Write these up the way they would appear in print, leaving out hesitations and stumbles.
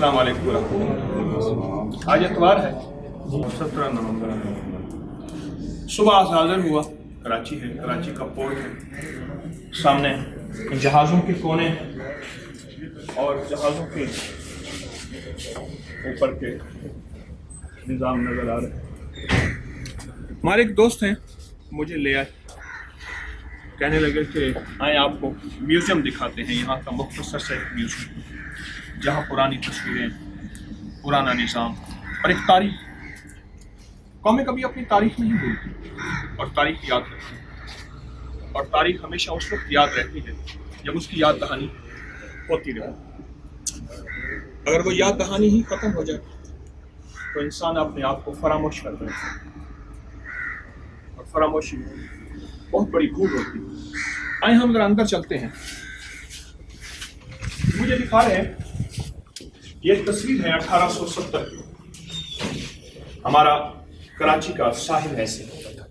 अस्सलाम वालेकुम वरहमतुल्लाह। आज इतवार है 17 नवंबर। सुबह आज हाजिर हुआ, कराची है, कराची का पोर्ट है, सामने जहाज़ों के कोने और जहाज़ों के ऊपर के निज़ाम नज़र आ रहे हैं। हमारे एक दोस्त हैं, मुझे ले आए, कहने लगे कि आए आपको म्यूज़ियम दिखाते हैं, यहाँ का मुख्तसर सा एक म्यूज़ियम जहाँ पुरानी तस्वीरें, पुराना निज़ाम और एक तारीख। कौमें कभी अपनी तारीख नहीं भूलती और तारीख याद रखती है, और तारीख हमेशा उस वक्त याद रहती है जब उसकी याद दहानी होती रहे। अगर वो याद दहानी ही ख़त्म हो जाए तो इंसान अपने आप को फरामोश कर दे, और फरामोशी बहुत बड़ी भूल होती है। आए हम जरा अंदर चलते हैं। मुझे दिखा रहे हैं, ये तस्वीर है 1870 की। हमारा कराची का साहिल ऐसे होता था।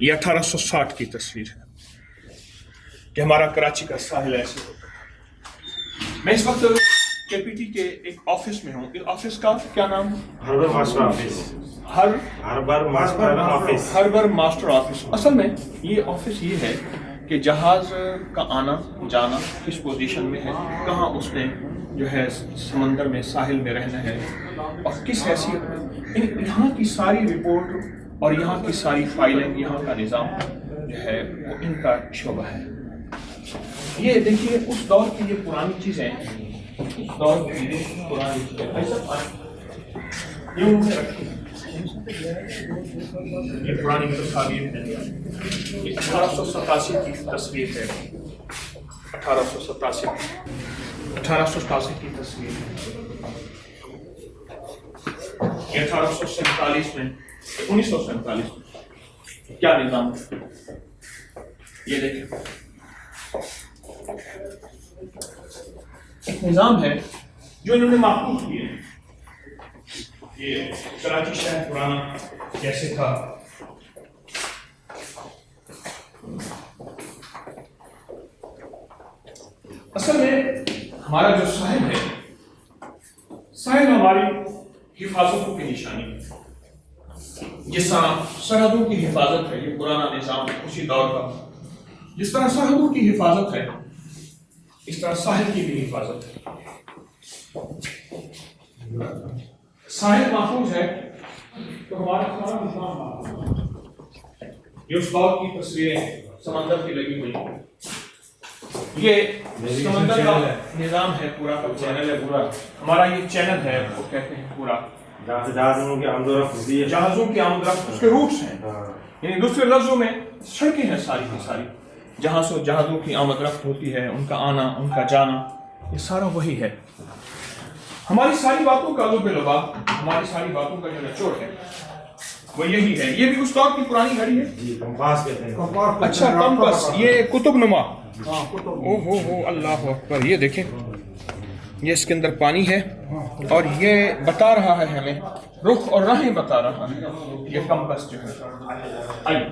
ये 1860 की तस्वीर है कि हमारा कराची का साहिल ऐसे होता था। मैं इस वक्त केपीटी के एक ऑफिस में हूँ। इस ऑफिस का क्या नाम है? Harbour master office. Harbour master office. असल में ये ऑफिस ये है कि जहाज़ का आना जाना किस पोजीशन में है, कहाँ उसने जो है समंदर में, साहिल में रहना है, और किस हैसियत में। यहाँ की सारी रिपोर्ट और यहाँ की सारी फाइलें, यहाँ का निज़ाम जो है वो इनका शोबा है। ये देखिए उस दौर की ये पुरानी चीज़ें, उस दौर की पुरानी चीज़ें ये उन्होंने रखी। ये पुरानी तस्वीर है, ये 1887 की तस्वीर है। 1887 की तस्वीर है। ये 1847 में, 1947 में क्या निज़ाम है ये देखें। एक निज़ाम है जो इन्होंने महफूज किए हैं। ये कराची शहर पुराना कैसे था, असल में हमारा जो साहिल है, साहिल हमारी हिफाजतों की निशानी है। जिस तरह सरहदों की हिफाजत है, ये पुराना निज़ाम उसी दौर का। जिस तरह सरहदों की हिफाजत है, इस तरह साहिल की भी हिफाजत है। साहिल महफूज है तो हमारा सारा निज़ाम महफूज है। ये उस दौर की तस्वीरें समंदर की लगी हुई हैं। ये समंदर का निज़ाम है, पूरा का चैनल है, पूरा हमारा ये चैनल है, वो कहते हैं पूरा जहाज़ों की आमदोरफ्त होती है, जहाज़ों की आमदोरफ्त उसके रूट्स हैं। यानी दूसरे लफ्जों में सड़कें हैं सारी की सारी, जहाँ से जहाज़ों की आमदोरफ्त होती है, उनका आना, उनका जाना, ये सारा वही है। हमारी सारी बातों का लुब-ए-लुबाब, हमारी सारी बातों का जो निचोड़ है वो यही है। ये भी उस दौर की पुरानी घड़ी है, कंपास कहते हैं। अच्छा कंपास, ये कुतुब नुमा। ओहो हो, अल्लाह अकबर। ये देखें, ये इसके अंदर पानी है और ये बता रहा है हमें रुख और राहें बता रहा है। ये कंपास जो है। आइए,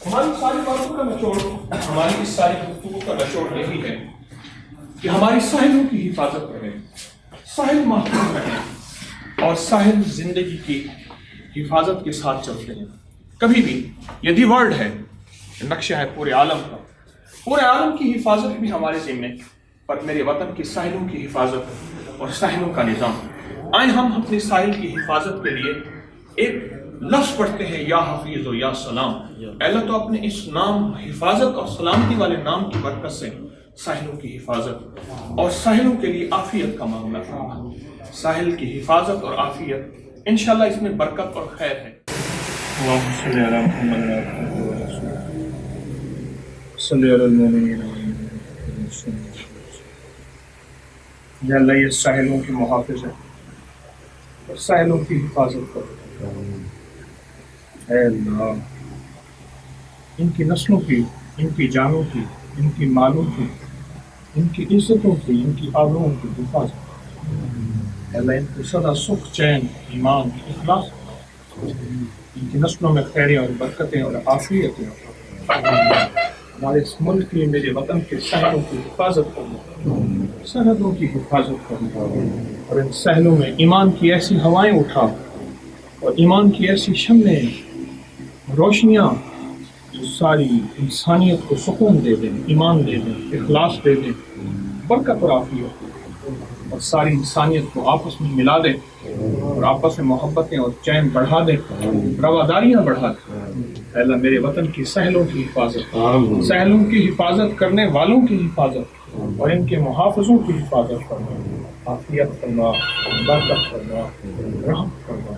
हमारी सारी बातों का निचोड़, हमारी इस सारी गुफ्तगू का निचोड़ यही है कि हमारी साहिलों की हिफाजत रहे, साहिल महफूज रहे, और साहिल जिंदगी की हिफाजत के साथ चलते हैं। कभी भी ये दी वर्ल्ड है, नक्शा है पूरे आलम का, पूरे आलम की हिफाजत भी हमारे ज़िम्मे, पर मेरे वतन की साहिलों की हिफाजत और साहिलों का निज़ाम। आए हम अपनी साहिल की हिफाजत के लिए एक लफ्ज़ पढ़ते हैं, या हफीज़ व या सलाम। अल्लाह तो अपने इस नाम, हिफाजत और सलामती वाले नाम की बरकत से साहिलों की हिफाजत और साहिलों के लिए आफियत का मामला है। साहिल की हिफाजत और आफियत, इंशाल्लाह इसमें बरकत और खैर है। या अल्लाह ये साहिलों की मुहाफ़िज़ है और साहिलों की हिफाजत करो। ऐ अल्लाह, इनकी नस्लों की, इनकी जानों की, इनकी मालों की, इनकी इज्जतों की, इनकी आबरूओं की हिफाजत। अल्लाह इनको सदा सुख, चैन, ईमान, इखलास, इनकी नस्लों में खैरें और बरकतें और आफियतें। हमारे इस मुल्क की, मेरे वतन के साहिलों की हिफाजत करो। سرحدوں کی حفاظت فرما اور ان سہلوں میں ایمان کی ایسی ہوائیں اٹھا اور ایمان کی ایسی شمعیں روشنیاں جو ساری انسانیت کو سکون دے دیں، ایمان دے دیں، اخلاص دے دیں، برکت اور عافیت اور ساری انسانیت کو آپس میں ملا دے اور آپس میں محبتیں اور چین بڑھا دے، رواداریاں بڑھا دے۔ اے اللہ میرے وطن کی سہلوں کی حفاظت، سہلوں کی حفاظت کرنے والوں کی حفاظت اور ان کے محافظوں کی حفاظت فرما، عافیت فرما، برکت فرما، رحم فرما،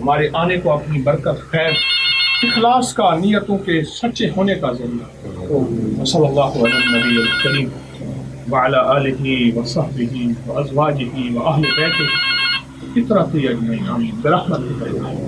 ہمارے آنے کو اپنی برکت، خیر، اخلاص کا، نیتوں کے سچے ہونے کا ذریعہ۔ صلی اللہ علیہ النبی الکریم وعلی آلہ وصحبہ وازواجہ واہل بیتہ اطرۃ اجمعین، آمین برحمتک۔